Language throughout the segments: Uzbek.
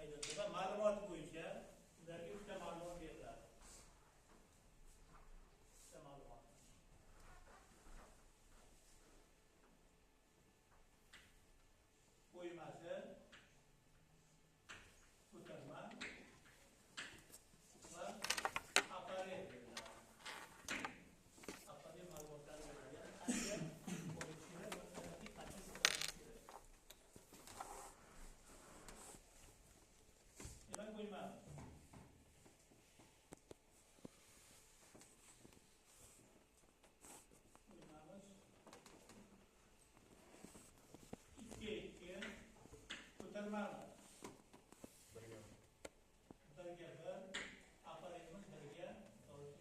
aydın. Va ma'lumot bo'yicha ularga 3 ta ma'lumot beriladi. 3 ta ma'lumot. Qo'ymasi, ko'tarma va apparat beriladi. Apparat ma'lumotlar beriladi. Qancha bo'lishi kerak va qancha saqlanishi kerak. Demak, qo'yma. Qo'ymamiz 2 ko'tarmamiz. Birga bir, apparatimiz birga 4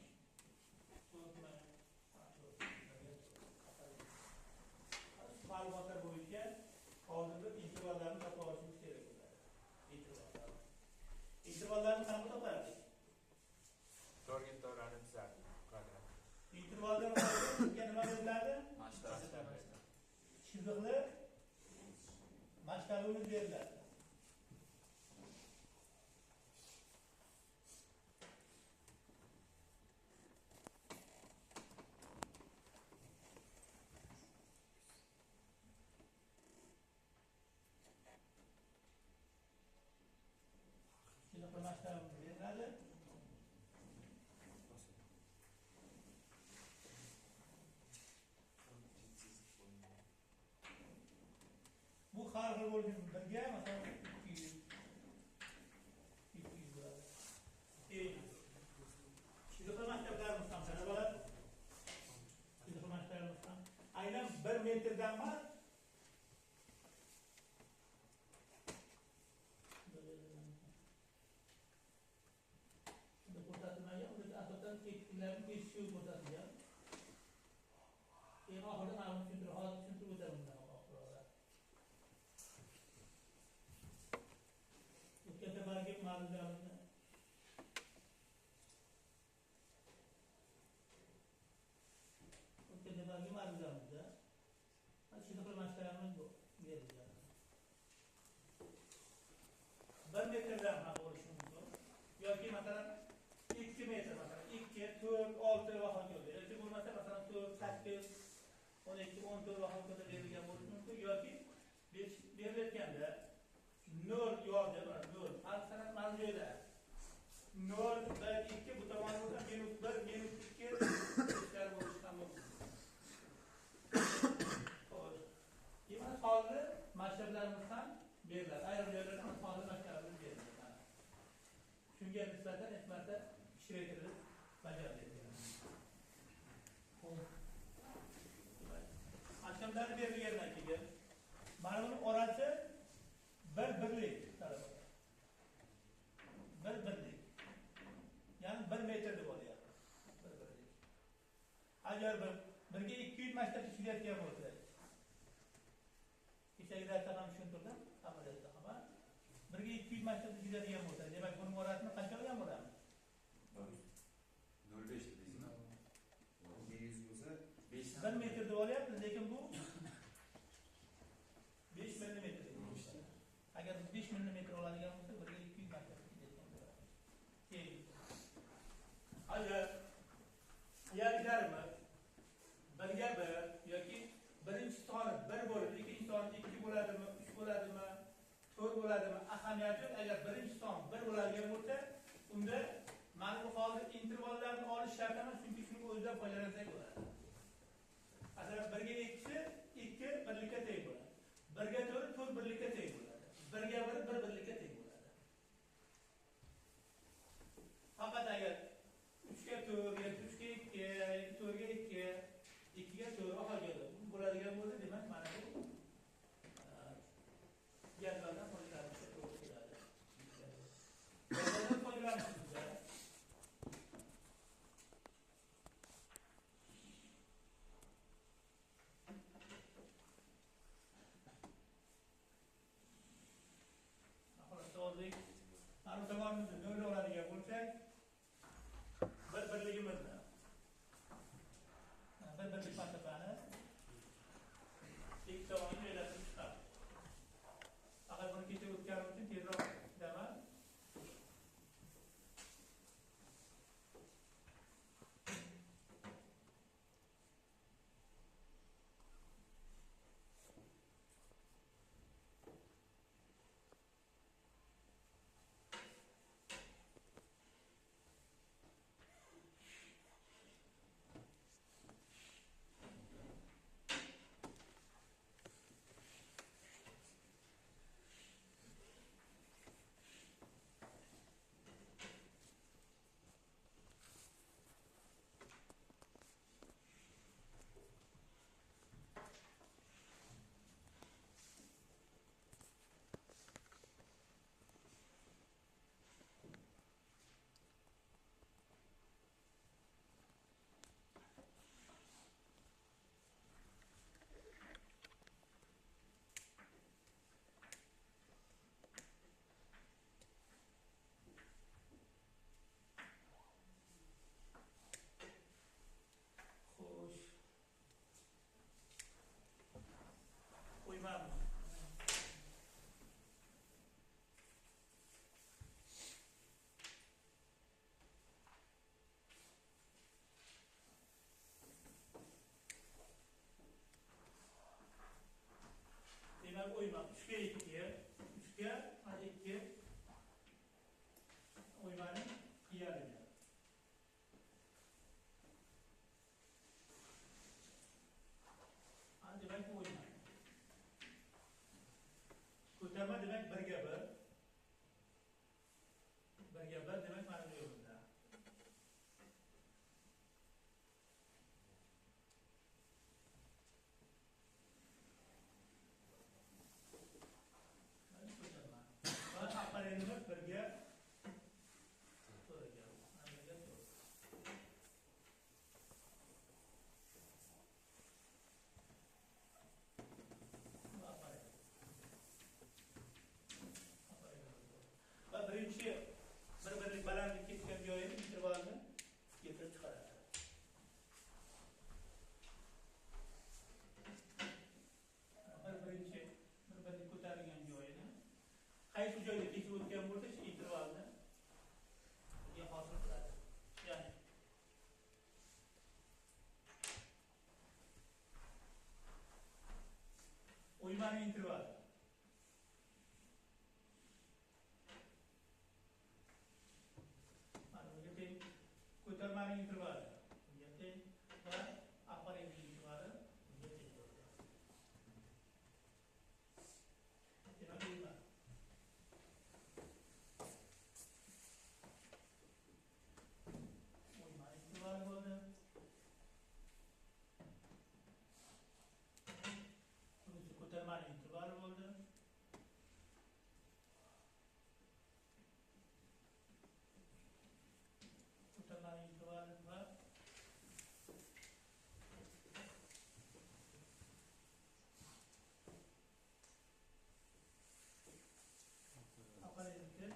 ma'lumotlar bo'yicha hozirda intervallarni topib olishimiz kerak bo'ladi. Intervallarni qanaqa topamiz? Targetlarni tuzadi. Intervallar bizga nima beriladi? Chiziqli masshtabimiz beriladi. Chiziqli masshtabimiz beriladi. Bu har xil bo'lgan birga masalan 200 bo'ladi. Chiziqli maktablarimiz ham qanaqa bo'ladi? Chiziqli maktablarimiz ham aynan 1 metrdan emas, ko'rsatilmagan, ular asosan tekislarning kesishuvi ko'rsatilgan. Eng oxirida ma'lum tushuntirib o'taman. O'tgan safargi ma'lumotlarni chiziqli masshtabimiz berilgan. 1 metrdan ham bo'lishi mumkin. Yoki masalan 2 metr, masalan 2, 4, 6 va hokazo. Yoki bo'lmasa masalan 4, 8, 12, 14 va hokazo berilgan bo'lishi mumkin. Yoki berilayotganda 0 yordam, 0. Masalan mavzuda 0, 1, 2 bu tomonda -1, -2 ishlar bo'lishi ham mumkin. Xo'sh. Demak, hozir maktablarimiz ham beriladi. Ayrim joylarda hozir maktablarimiz beriladi. Shunga nisbatan e'tiborda kichraytirilib bajariladi. Maktablarni berilgandan keyin mana buni orasi 1 birlik talabalar. 1 birlik. Ya'ni 1 metr deb olyapti. 1 birlik. Agar birga 200 maktab ishlayotgan bo'lsa, kechagi darsda ham tushuntirdim, amaliyotda ham. Birga 200 maktab ishlayotgan bo'lsa, demak buning orasini qancha olgan bo'lamiz? 0.5 dedingizmi? 100 bo'lsa 1 metr deb olyapmiz, lekin bu 5 mm. Agar 5 mm oladigan bo'lsa, birga 200 maktab ishlayotgan bo'ladi. Keyin agar yarlarimiz birga 1 yoki birinchi soni 1 bo'lib, ikkinchi soni 2 bo'ladimi, 3 bo'ladimi, 4 bo'ladimi, ahamiyati yo'q. Agar birinchi son 1 bo'ladigan bo'lsa, unda mana bu hozir intervallarni olish shart emas, chunki shuni o'zidan foydalansak bo'ladi. Masalan, 1 ga 2 birlikka teng bo'ladi. 1 ga 4 birlikka teng bo'ladi. 1 ga 1 birlikka teng bo'ladi. Faqat agar 3 ga 4 yoki 3 ga 2 yoki 4 ga 2, 2 ga 4 hokazo bo'ladigan bo'lsa, demak mana bu jadvaldan foydalanishga to'g'ri keladi. Jadvaldan foydalanishda hozir mana bu tomonimizni 0 oladigan bo'lsak, birligimizni birlik masofani ikki tomonga joylashtirib chiqamiz. Faqat buni kecha o'tganim uchun tezroq chiqaman. 3'ga 2, 3'ga mana 2 o'ymaning qiyaligi. Ana demak o'yma. Ko'tarma demak 1 ga 1. 1 ga 1 demak mana bu yo'lda. Mana ko'tarma. Va apparatimiz 1 ga 4 ga. Mana 1 ga 4. Bu apparat. Va birinchi bir-birlik balandlik ketgan joyini intervalni keltirib chiqaradi. Bir-birlik ko'tarilgan joyini qaysi joyda kesib o'tgan bo'lsa, shu intervalni hosil qiladi. Ya'ni o'ymaning intervali ko'tarmaning intervali bunga teng va apparatning intervali bunga teng bo'ladi. Demak, o'yma. O'ymaning intervali bo'ldi. Bunisi ko'tarmaning intervali bo'ldi. Ko'tarmaning intervali va apparatniki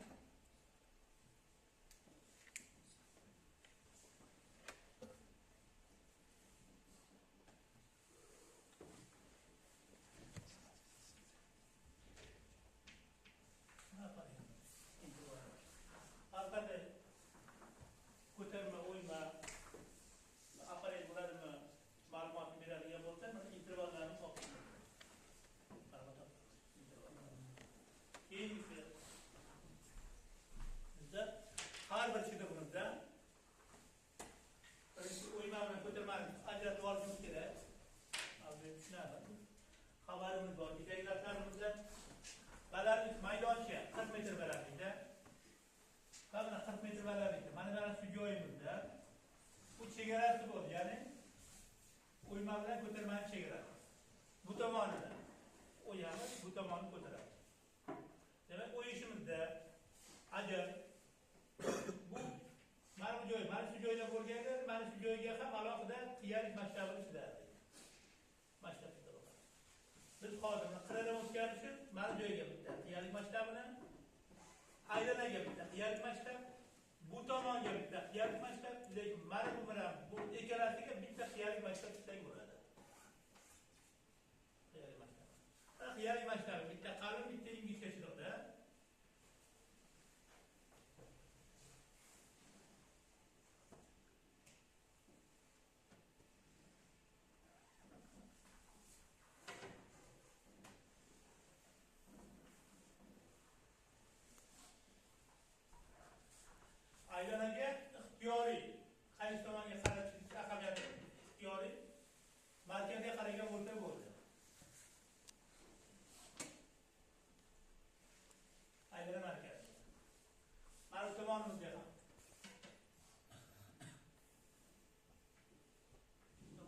albatta ko'tarma o'yma apparat bo'ladimi ma'lumotni beradigan bo'lsa, mana intervallarni topishadi. Keyingisi bizda har bir shidimizda birinchi o'yma bilan ko'tarmani ajratib olishimiz kerak. Hozir tushunadi. Xabarimiz bor. Kechagidaglarimizda balandlik maydoncha 40 metr balandlikda. Mana 40 metr balandlikda. Mana shu joyimizda bu chegarasi bor, ya'ni o'yma bilan ko'tarmani chegarasi. Bu tomonidan o'yamiz, bu tomonni ko'taramiz. Demak, o'yishimizda agar bu mana bu joy, mana shu joyda bo'lganda, mana shu joyga ham alohida qiyalik masshtabini chizadi. Masshtab chizadi. Biz hozir qiradan o'tgan uchun mana bu joyga bitta qiyalik masshtabini, aylanaga bitta qiyalik masshtab, bu tomonga bitta qiyalik masshtab, lekin mana bu bilan bu ikkalasiga bitta qiyalik masshtab chizsak bo'ladi. Qiyalik masshtab. Qiyalik masshtab bitta qalin, bitta ingichka chiziqda. Aylanaga ixtiyoriy qaysi tomonga qarab chizish ahamiyati ixtiyoriy markazga qaragan bo'lsa bo'ldi. Aylana markazi. Mana bu tomonimizga ham.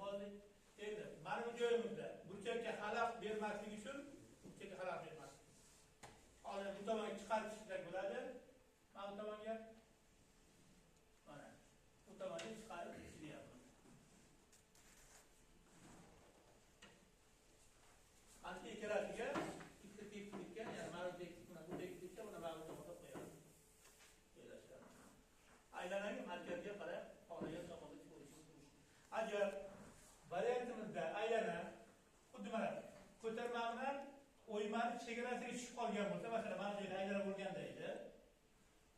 Hozir endi mana bu joyimizda burchakka xalaq bermaslik uchun burchakka xalaq bermaslik. Hozir bu tomonga chiqarib chiqsak bo'ladi. Mana bu tomonga mana bu tomonga chiqarib chiqyapmiz. Ancha ikkalasiga ikkita tekislikka, ya'ni mana bu tekislikka, bu tekislikka buni mana bu tomonga qo'yamiz. Joylashtiramiz. Aylananing markaziga qarab xohlagan tomonga qo'yishimiz mumkin. Agar variantimizda aylana xuddi mana ko'tarma bilan o'ymani chegarasiga tushib qolgan bo'lsa, masalan, mana bu yerda aylana bo'lganda edi.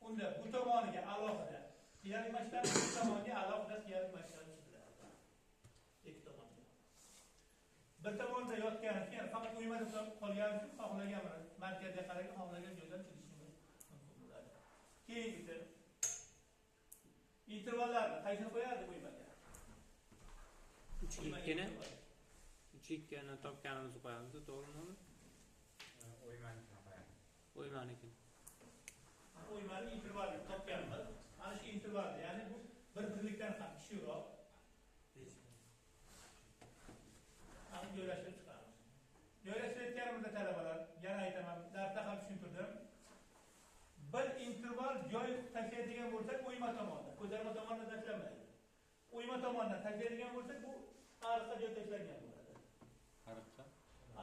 Unda bu tomoniga alohida qiyalik masshtab, bu tomonga alohida qiyalik masshtab chiziladi. Ikki tomonga. Bir tomonda yotgan uchun, faqat o'ymada qolgan uchun xohlagan mana joyga qaragan xohlagan joydan chiqishingiz mumkin bo'ladi. Keyingisi intervallarni qaysini qo'yadi qo'ymaga? 3-2 3-2 topganimizni qo'yamiz, to'g'rimi? O'ymanikini. O'ymani intervalni topganmiz. Ana shu intervalda, ya'ni bu bir birlikdan ham kichikroq. Ham joylashtirib chiqamiz. Joylashtirayotganimizda talabalar, yana aytaman, darsda ham tushuntirdim. Bir interval joy tashlaydigan bo'lsak, o'yma tomondan, ko'tarma tomondan tashlamaydi. O'yma tomondan tashlaydigan bo'lsak, bu ariqqa joy tashlangan bo'ladi.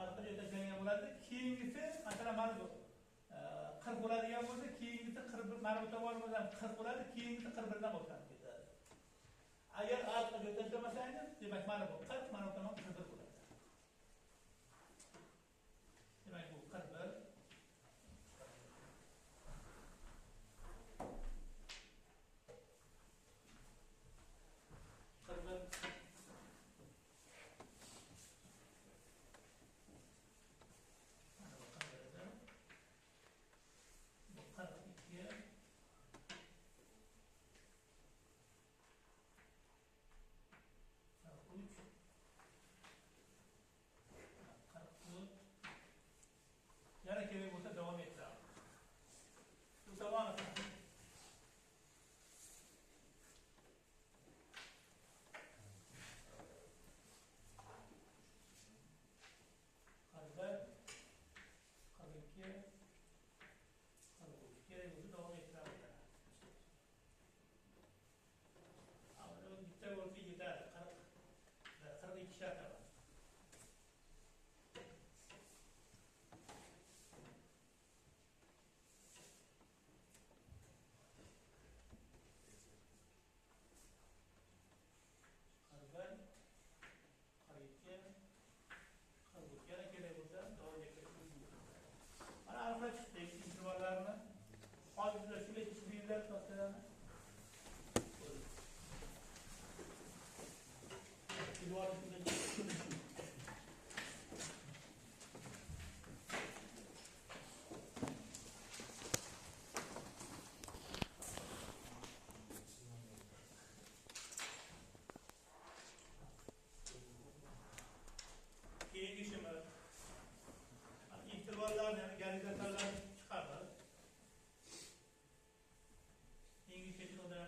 Ariqqa joy tashlangan bo'ladi. Keyingisi, masalan, mana bu 40 bo'ladigan bo'lsa, keyingisi 41, mana bu tomonimizdan 40 bo'ladi, keyingisi 41 dan boshlanib ketadi. Agar ariqqa joy tashlamasangiz, demak mana bu 40, mana bu tomon 41 bo'ladi. Demak bu 41 yana kerak bo'lsa davom ettiramiz. Bu tomoni kerak bo'lsa davom ettiramiz. Avvalo bitta bo'lsa yetadi. 42 shart emas. Intervallarni hozirda shunday chizgilar topsangiz keyingi ishimiz intervallarni, ya'ni gorizontallarni chiqarib keyingi shekilda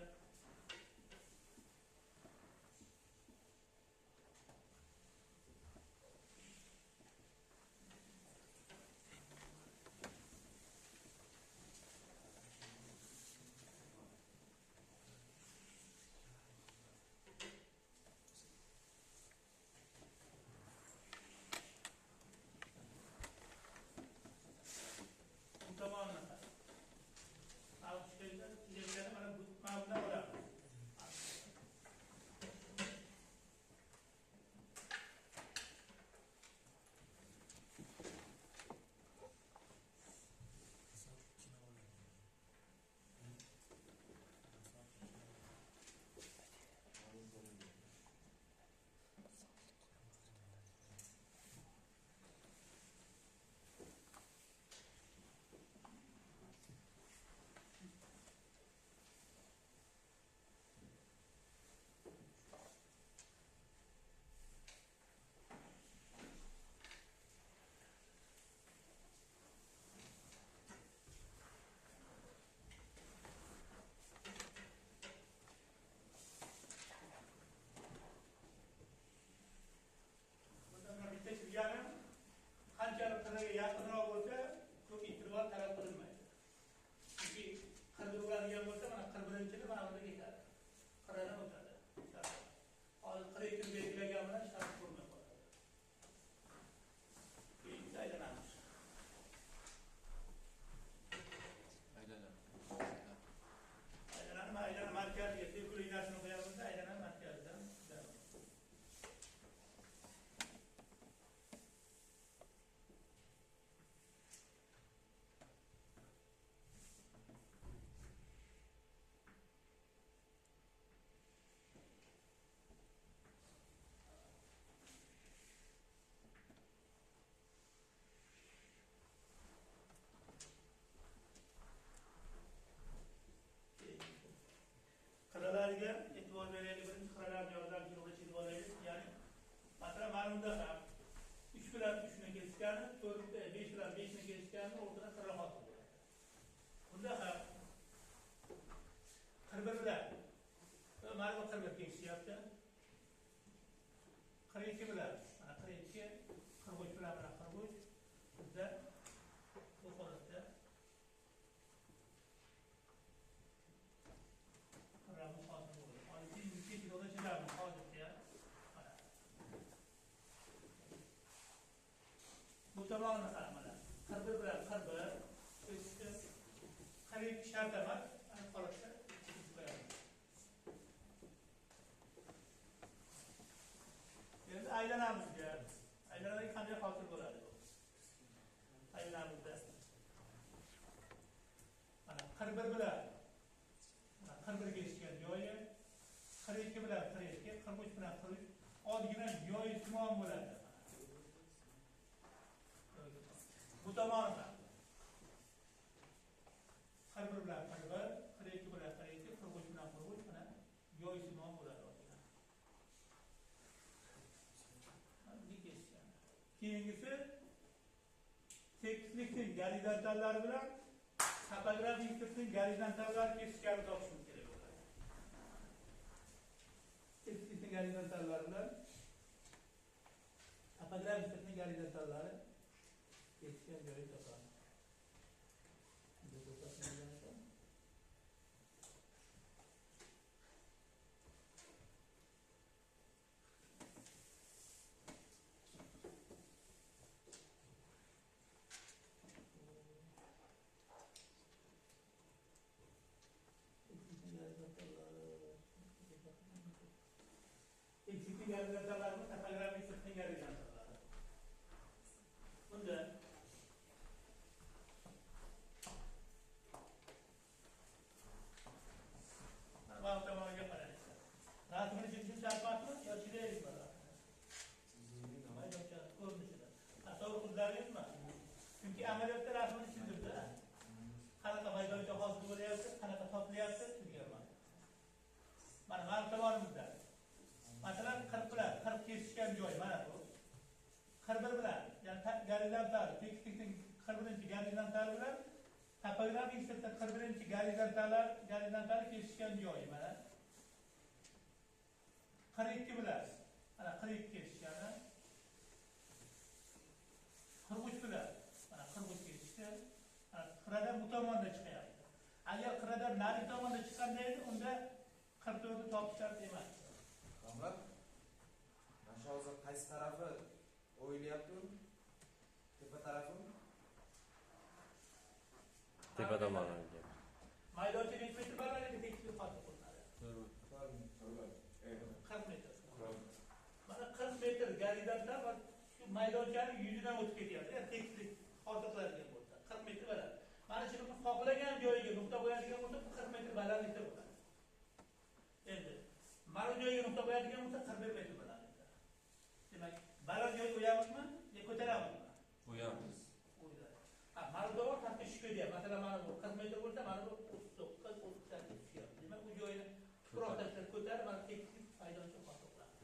bunda ham 41 bilan mana bu 41 kesishyapti. 42 bilan mana 42, 43 bilan mana 43 bizda bu holatda ramı hozir bo'ladi. Hozir yuzga kiloda chizamiz hozircha. Mana bu tomonini ham mana 41 bilan 41 kesishdi. 42 shart emas, ana holatda chizib qo'yamiz. Endi aylanamizga. Aylanadigan qanday hosil bo'ladi bu? Aylanamizda. Mana 41 bilan 41 kesishgan joyi, 42 bilan 42, 43 bilan 43 oddiygina joyi simon bo'ladi. Bu tomonda 41 bilan 41, 42 bilan 42, 43 bilan 43 mana joyi simon bo'ladi oddiygina. Keyingisi tekislikning gorizontallari bilan topografik gorizontallari kesishganini topishimiz kerak bo'ladi. Tekislikning gorizontallari bilan topografik gorizontallari kesishgan joyi topamiz. Eksiklik gorizontallari bu topografik sirtning gorizontallari. Bunda mana bu tomonga qaraylik. Rasmini chizishni shartmi yo chizaylikmi? Maydoncha ko'rinishida. Tasavvur qilaverasizmi? Chunki amaliyotda rasmini chizdirdi. Qanaqa maydoncha hosil bo'lyapti, qanaqa topilyapti chizganman. Mana bu tomonimizda masalan 40 bilan 40 kesishgan joy mana bu. 41 bilan, ya'ni gorizontal, tekislikning 41-chi gorizontal bilan topografik sirtning 41-chi gorizontal kesishgan joy mana. 42 bilan mana 42 kesishgani. 43 bilan mana 43 kesishdi. Mana qiradan bu tomonda chiqyapti. Agar qiradan nari tomonda chiqqanda edi, unda 44 ni topish shart emas. Kamroq, mana shu hozir qaysi tarafi o'ylayapti? Tepa tarafimi? Tepa tomoni. Maydoncha necha metr balandlikda tekislik hosil qilinadi? 40 metr. Mana 40 metr gorizontal va shu maydonchaning yuzidan o'tib ketyapti. Ya'ni tekislik hosil qiladigan bo'lsa 40 metr baland. Mana shuni xohlagan joyiga nuqta qo'yadigan bo'lsa 40 metr balandlikda bo'ladi. Endi mana bu joyga nuqta qo'yadigan bo'lsa 41 metr balandlikda. Demak, baland joy qo'yamizmi yo ko'taramizmi? Qo'yamiz. Mana bu to'g'ri tartib tushib deyapti. Masalan, mana bu 40 metr bo'lsa, mana bu 39, 38 tushyapti. Demak, bu joyni tuproq tashlab ko'tarib, mana tekislik maydoncha hosil qiladi.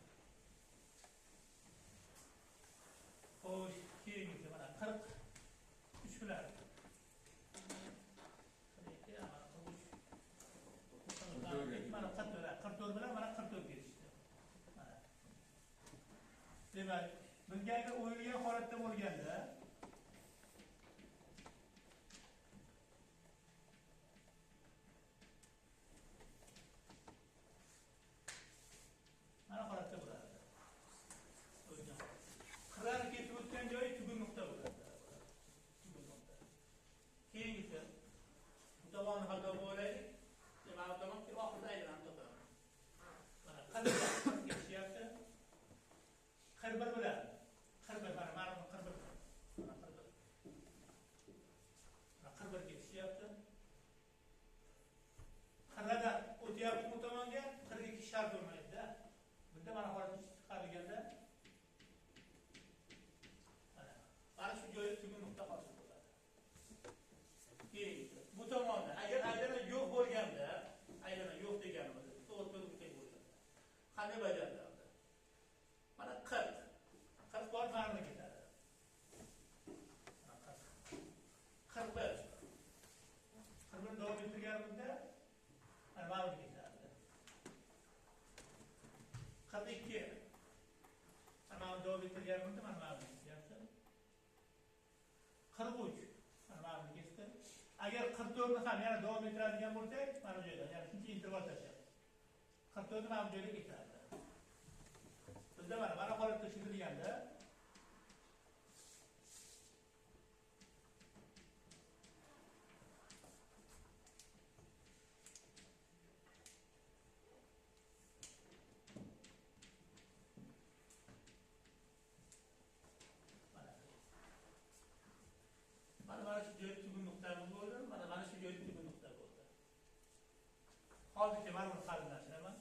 Xo'sh, keyingisi mana 43 bilan 44 bilan mana 44 ketishdi. Mana. Demak, bizga agar o'yilgan holatda bo'lganda diğer mana ma'lum yapsa. 43 mana ma'lum kesdi. Agar 44 ni ham yana davom ettiradigan bo'lsak, mana bu yerda, ya'ni shuncha interval tashlayapmiz. 44 ni mana bu yerga ketiradi. Bizda mana holatda ishlatilganda mana shu joyda tugun nuqtamiz bo'ldi, mana shu joyda tugun nuqta bo'ldi. Hozircha mana buni qarinlashtiraman.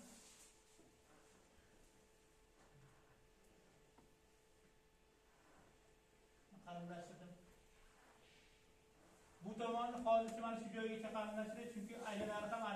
Qarinlashtirdim. Bu tomonni hozircha mana shu joygacha qarinlashtirdik, chunki aylanari ham